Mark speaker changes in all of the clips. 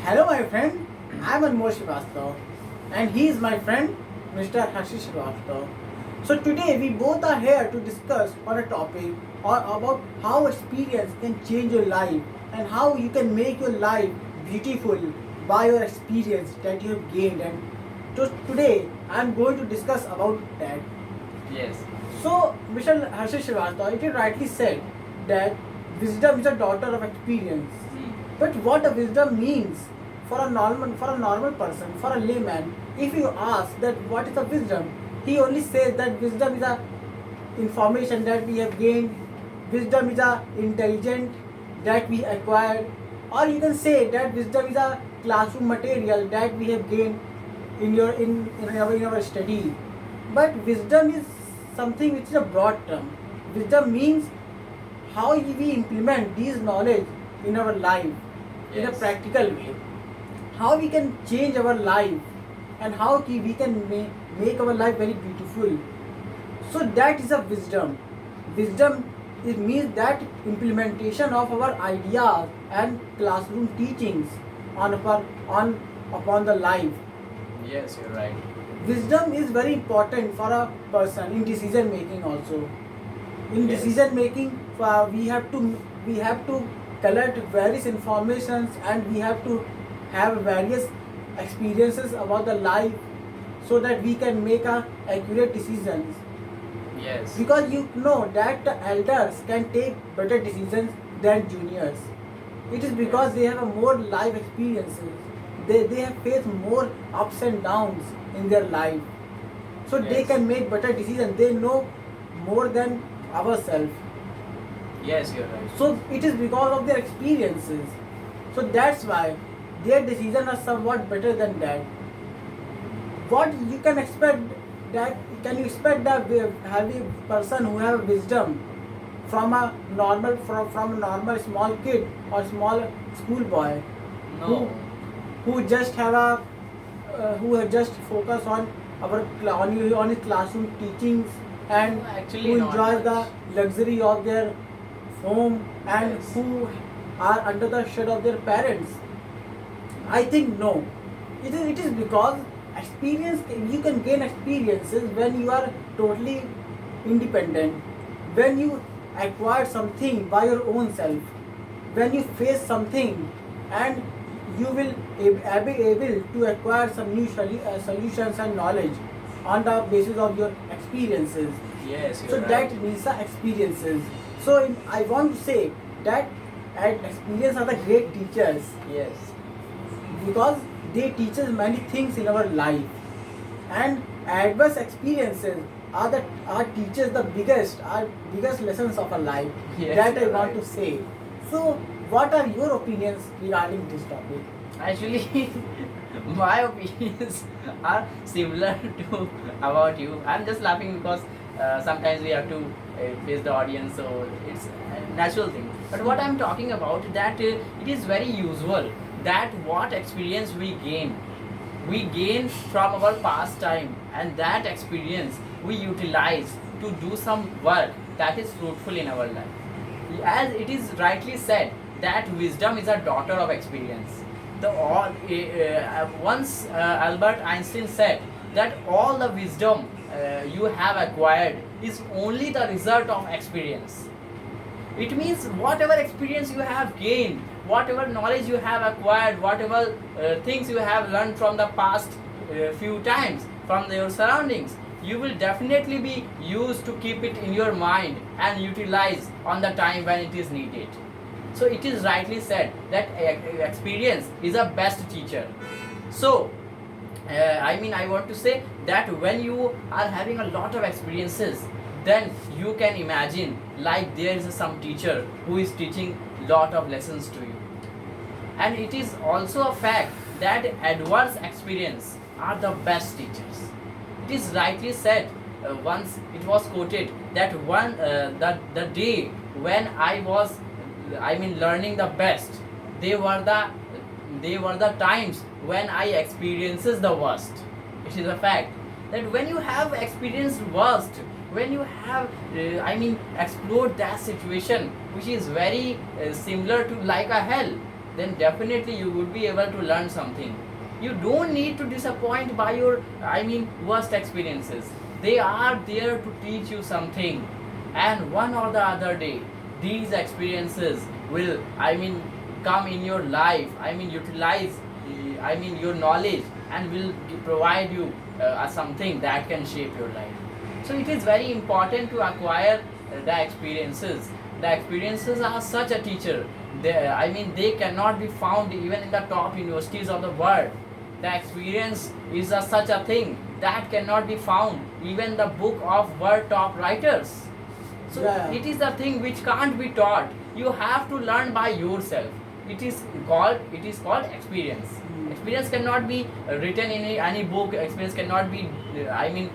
Speaker 1: Hello, my friend. I'm Anmol Srivastav, and he is my friend, Mr. Harshit Srivastav. So today we both are here to discuss on a topic or about how experience can change your life and how you can make your life beautiful by your experience that you have gained. And so today I'm going to discuss about that.
Speaker 2: Yes.
Speaker 1: So, Mr. Harshit Srivastav, it is rightly said that wisdom is a daughter of experience. But what a wisdom means for a normal person, for a layman, if you ask that what is a wisdom, he only says that wisdom is a information that we have gained, wisdom is a intelligent that we acquired, or you can say that wisdom is a classroom material that we have gained in our study. But wisdom is something which is a broad term. Wisdom means how we implement these knowledge in our life in a
Speaker 2: Yes.
Speaker 1: practical way, how we can change our life, and how we can make our life very beautiful. So that is a wisdom. Wisdom, it means that implementation of our ideas and classroom teachings on upon the life.
Speaker 2: Yes, you're right.
Speaker 1: Wisdom is very important for a person in decision making also. In
Speaker 2: Yes.
Speaker 1: decision making, we have to collect various informations, and we have to have various experiences about the life so that we can make a accurate decisions,
Speaker 2: Yes.
Speaker 1: because you know that the elders can take better decisions than juniors. It is because they have a more life experiences. They have faced more ups and downs in their life, so they
Speaker 2: Yes.
Speaker 1: can make better decisions. They know more than ourselves.
Speaker 2: Yes, you're right.
Speaker 1: So it is because of their experiences. So that's why their decisions are somewhat better than that. What you can expect, that can you expect that having person who have wisdom from a normal small kid or small school boy who
Speaker 2: No.
Speaker 1: who just have a who have just focus on on his classroom teachings, and
Speaker 2: Actually,
Speaker 1: who
Speaker 2: not
Speaker 1: enjoys the
Speaker 2: much.
Speaker 1: luxury of their home, and
Speaker 2: Yes.
Speaker 1: who are under the shade of their parents? I think no. It is because experience, you can gain experiences when you are totally independent, when you acquire something by your own self, when you face something, and you will be able to acquire some new solutions and knowledge on the basis of your experiences.
Speaker 2: Yes,
Speaker 1: So
Speaker 2: you're right.
Speaker 1: that means the experiences. So I want to say that experience are the great teachers,
Speaker 2: Yes.
Speaker 1: because they teach us many things in our life, and adverse experiences are teachers the biggest lessons of our life.
Speaker 2: Yes,
Speaker 1: That I
Speaker 2: you're
Speaker 1: want
Speaker 2: right.
Speaker 1: to say. So what are your opinions regarding this topic?
Speaker 2: Actually, my opinions are similar to about you. I'm just laughing because sometimes we have to face the audience, so it's a natural thing. But what I'm talking about, that it is very usual that what experience we gain from our past time, and that experience we utilize to do some work that is fruitful in our life. As it is rightly said that wisdom is a daughter of experience. The all once Albert Einstein said that all the wisdom you have acquired is only the result of experience. It means whatever experience you have gained, whatever knowledge you have acquired, whatever things you have learned from the past few times from your surroundings, you will definitely be used to keep it in your mind and utilize on the time when it is needed. So it is rightly said that experience is a best teacher. So I want to say that when you are having a lot of experiences, then you can imagine like there is some teacher who is teaching lot of lessons to you. And it is also a fact that adverse experience are the best teachers. It is rightly said, once it was quoted that the day when I was learning the best, they were the times when I experiences the worst. It is a fact that when you have experienced worst, when you have explored that situation which is very similar to like a hell, then definitely you would be able to learn something. You don't need to disappoint by your, I mean, worst experiences. They are there to teach you something, and one or the other day these experiences will, I mean, come in your life, I mean, utilize, I mean, your knowledge, and will provide you something that can shape your life. So it is very important to acquire the experiences. The experiences are such a teacher. I mean, they cannot be found even in the top universities of the world. The experience is such a thing that cannot be found even the book of world top writers. So
Speaker 1: Yeah.
Speaker 2: it is the thing which can't be taught. You have to learn by yourself. It is called experience.
Speaker 1: Mm.
Speaker 2: Experience cannot be written in any book. Experience cannot be, I mean,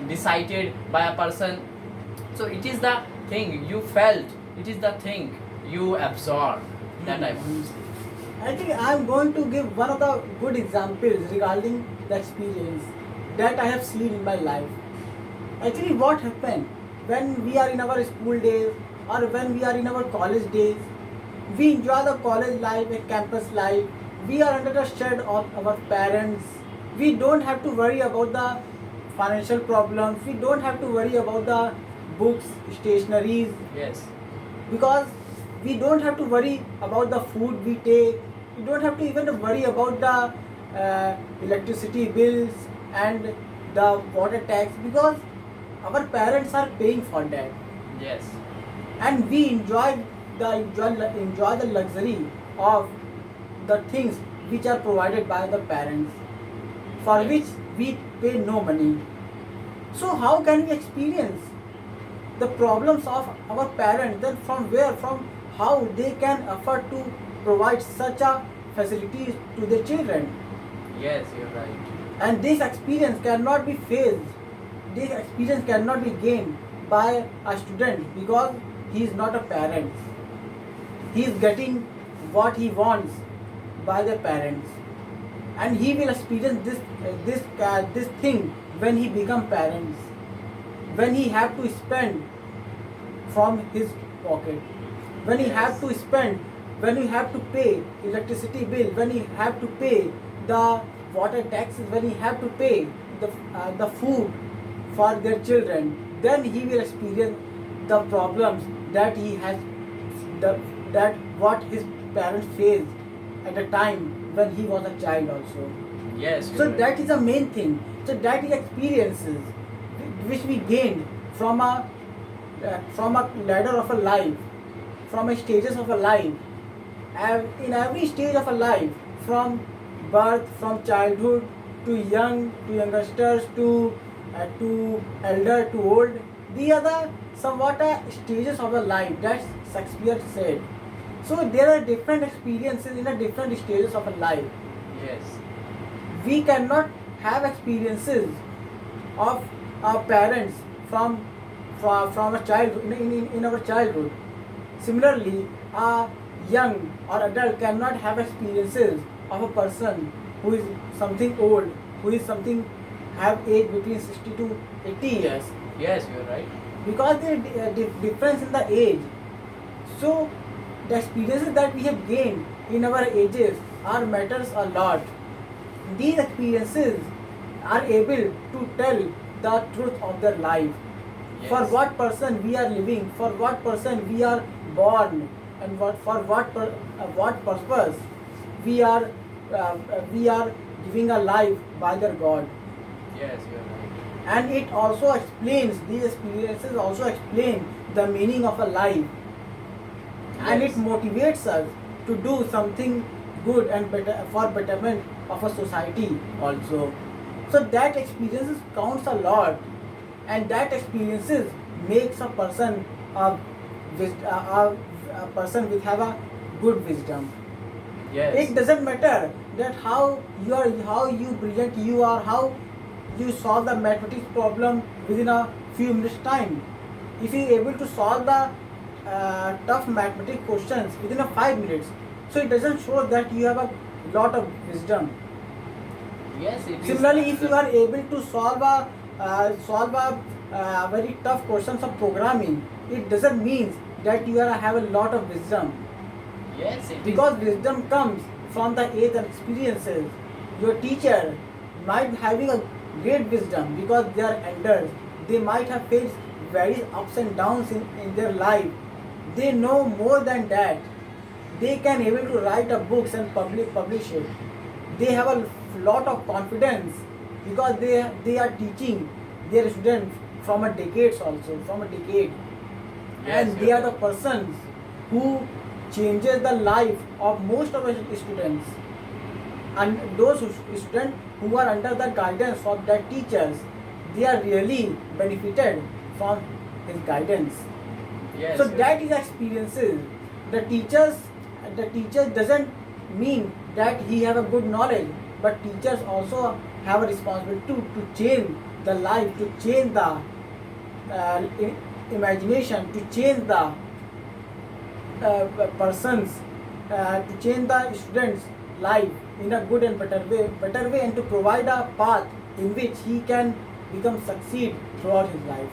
Speaker 2: decided by a person. So it is the thing you felt. It is the thing you absorbed. That I want to say.
Speaker 1: I think I'm going to give one of the good examples regarding the experience that I have seen in my life. Actually, what happened when we are in our school days or when we are in our college days, we enjoy the college life and campus life. We are under the shed of our parents. We don't have to worry about the financial problems. We don't have to worry about the books, stationaries,
Speaker 2: Yes.
Speaker 1: because we don't have to worry about the food we take. We don't have to even worry about the electricity bills and the water tax, because our parents are paying for that,
Speaker 2: Yes.
Speaker 1: and we enjoy the luxury of the things which are provided by the parents, for
Speaker 2: Yes.
Speaker 1: which we pay no money. So how can we experience the problems of our parents? Then from where, from how they can afford to provide such a facilities to their children?
Speaker 2: Yes, you're right.
Speaker 1: And this experience cannot be faced, this experience cannot be gained by a student, because he is not a parent. He is getting what he wants by the parents, and he will experience this thing when he become parents, when he have to spend from his pocket, when he have to spend, when he have to pay electricity bill, when he have to pay the water taxes, when he have to pay the food for their children. Then he will experience the problems that he has, that what his parents faced at the time when he was a child also.
Speaker 2: Yes. You're
Speaker 1: So
Speaker 2: right.
Speaker 1: that is the main thing. So that is experiences which we gained from a ladder of a life, from a stages of a life. In every stage of a life, from birth, from childhood to youngsters to elder to old, these are the somewhat stages of a life that Shakespeare said. So there are different experiences in the different stages of a life.
Speaker 2: Yes.
Speaker 1: We cannot have experiences of our parents from a childhood, in our childhood. Similarly, a young or adult cannot have experiences of a person who is something old, who is something have age between 60 to 80 years,
Speaker 2: Yes, you're right.
Speaker 1: because there is difference in the age. So the experiences that we have gained in our ages are matters a lot. These experiences are able to tell the truth of their life.
Speaker 2: Yes.
Speaker 1: For what person we are living, for what person we are born, and what purpose we are giving a life by their God.
Speaker 2: Yes, you're right.
Speaker 1: And it also explains, these experiences also explain the meaning of a life, and it
Speaker 2: Yes.
Speaker 1: motivates us to do something good and better for betterment of a society also. So that experiences counts a lot, and that experiences makes a person a person with have a good wisdom.
Speaker 2: Yes.
Speaker 1: It doesn't matter that how you brilliant you are, how you solve the mathematics problem within a few minutes time. If you are able to solve the tough mathematics questions within a 5 minutes, so it doesn't show that you have a lot of wisdom.
Speaker 2: Yes, it is.
Speaker 1: Similarly, if you are able to solve a very tough questions of programming, it doesn't mean that you have a lot of wisdom.
Speaker 2: Yes, it is.
Speaker 1: Because wisdom comes from the age and experiences. Your teacher might be having a great wisdom because they are elders. They might have faced various ups and downs in their life. They know more than that. They can able to write a books and publish it. They have a lot of confidence because they are teaching their students from a decades also, from a decade.
Speaker 2: Yes,
Speaker 1: And they
Speaker 2: you're
Speaker 1: are the
Speaker 2: right.
Speaker 1: persons who changes the life of most of the students, and those students who are under the guidance of their teachers, they are really benefited from his guidance.
Speaker 2: Yes,
Speaker 1: So
Speaker 2: you're
Speaker 1: that
Speaker 2: right.
Speaker 1: is experiences. The teacher doesn't mean that he have a good knowledge, but teachers also have a responsibility to change the life, to change the imagination, to change the persons, to change the students' life in a good and better way, and to provide a path in which he can become succeed throughout his life.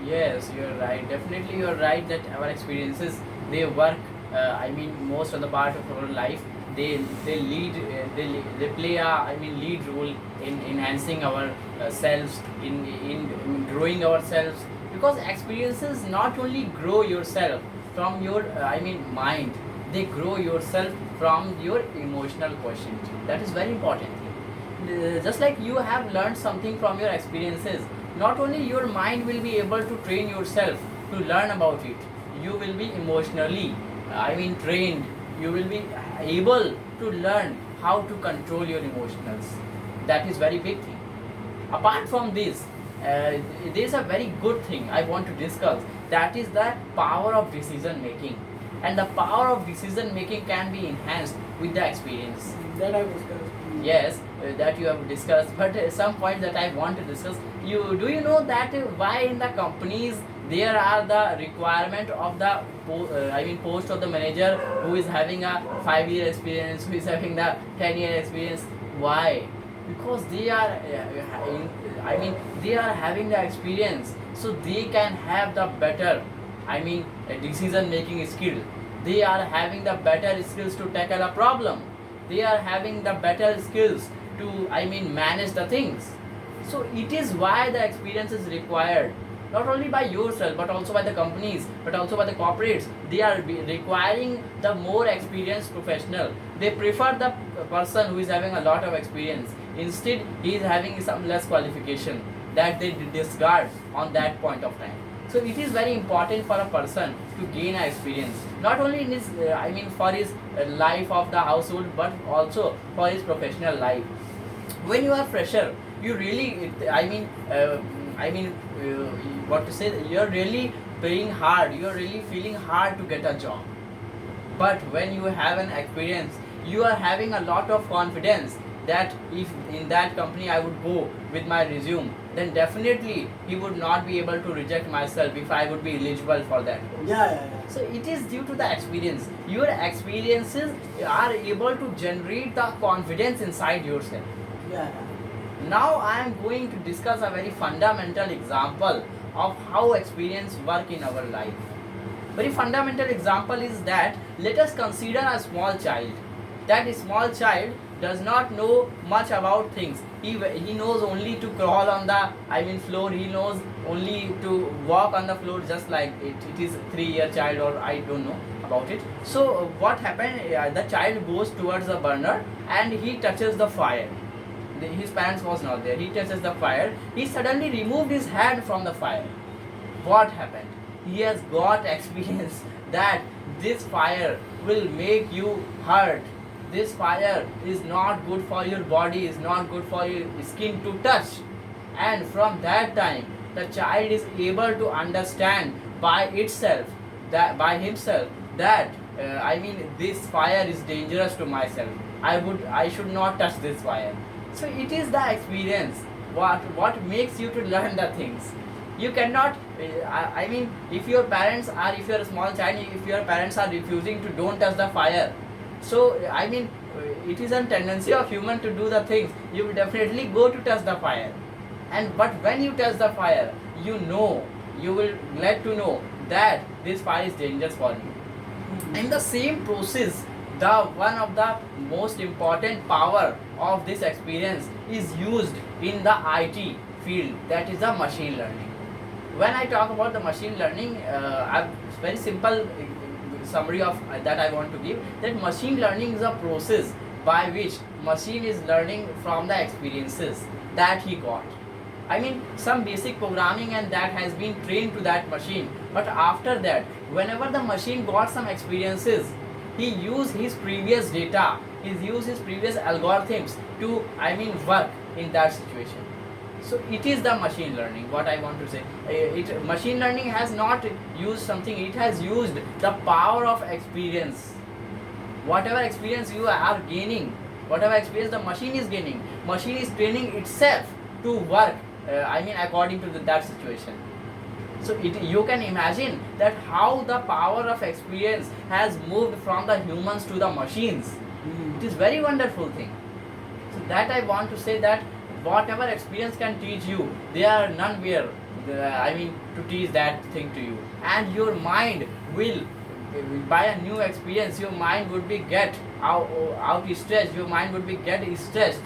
Speaker 2: Yes, you're right. Definitely, you're right that our experiences they work. I mean, most of the part of our life, they lead. They play a lead role in enhancing our selves, in growing ourselves. Because experiences not only grow yourself from your mind, they grow yourself from your emotional quotient. That is very important thing. Just like you have learned something from your experiences, not only your mind will be able to train yourself to learn about it, you will be emotionally trained. You will be able to learn how to control your emotions. That is very big thing. Apart from this, there is a very good thing I want to discuss, that is the power of decision making. And the power of decision making can be enhanced with the experience.
Speaker 1: That I discussed.
Speaker 2: Yes, that you have discussed, but some points that I want to discuss. You know that why in the companies there are the requirement of the post of the manager who is having a 5-year experience, who is having the 10-year experience? Why? Because they are they are having the experience, so they can have the better decision making skill. They are having the better skills to tackle a problem. They are having the better skills to manage the things. So it is why the experience is required, not only by yourself but also by the companies, but also by the corporates. They are requiring the more experienced professional. They prefer the person who is having a lot of experience, instead he is having some less qualification, that they discard on that point of time. So it is very important for a person to gain an experience, not only in his for his life of the household, but also for his professional life. When you are fresher, you really what to say, you're really paying hard, you're really feeling hard to get a job. But when you have an experience, you are having a lot of confidence that if in that company I would go with my resume, then definitely he would not be able to reject myself if I would be eligible for that post.
Speaker 1: Yeah.
Speaker 2: So it is due to the experience. Your experiences are able to generate the confidence inside yourself.
Speaker 1: Yeah.
Speaker 2: Now I am going to discuss a very fundamental example of how experience work in our life. Very fundamental example is that let us consider a small child. That small child does not know much about things. He knows only to crawl on the floor. He knows only to walk on the floor, just like it is 3-year child, or I don't know about it. So what happened? The child goes towards the burner and he touches the fire. His parents was not there. He touches the fire. He suddenly removed his hand from the fire. What happened? He has got experience that this fire will make you hurt. This fire is not good for your body, is not good for your skin to touch. And from that time, the child is able to understand by itself, that by himself, that this fire is dangerous to myself. I should not touch this fire. So it is the experience what makes you to learn the things. You cannot if your parents are, if you're a small child, if your parents are refusing to don't touch the fire, so it is a tendency of human to do the things. You will definitely go to touch the fire. And but when you touch the fire, you will glad to know that this fire is dangerous for you. In the same process, the one of the most important power of this experience is used in the IT field, that is the machine learning. When I talk about the machine learning, a very simple summary of that I want to give, that machine learning is a process by which machine is learning from the experiences that he got. I mean, some basic programming and that has been trained to that machine, but after that, whenever the machine got some experiences, he used his previous data, he used his previous algorithms to, I mean, work in that situation. So it is the machine learning, what I want to say. Machine learning has not used something, it has used the power of experience. Whatever experience you are gaining, whatever experience the machine is gaining, machine is training itself to work, I mean, according to that situation. So you can imagine that how the power of experience has moved from the humans to the machines. It is very wonderful thing. So that I want to say, that whatever experience can teach you, they are none where, I mean, to teach that thing to you. And your mind will, by a new experience, your mind would be get out stressed, your mind would be get stressed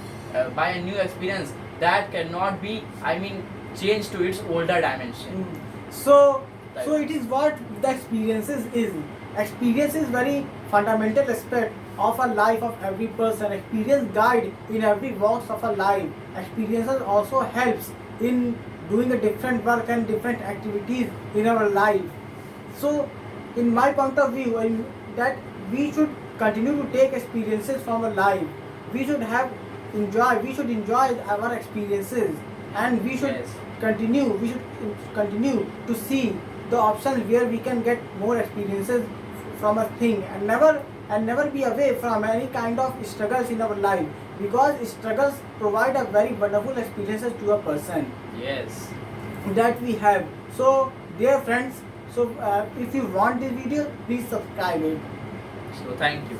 Speaker 2: by a new experience that cannot be, I mean, changed to its older dimension.
Speaker 1: So it is what the experiences is. Experience is very fundamental aspect of a life of every person. Experience guide in every walks of a life. Experiences also helps in doing a different work and different activities in our life. So in my point of view, that we should continue to take experiences from our life. We should enjoy our experiences, and we should
Speaker 2: Yes.
Speaker 1: continue to see the options where we can get more experiences from a thing, and never be away from any kind of struggles in our life, because struggles provide a very wonderful experiences to a person
Speaker 2: Yes.
Speaker 1: that we have. So dear friends, if you want this video, please subscribe it.
Speaker 2: So thank you.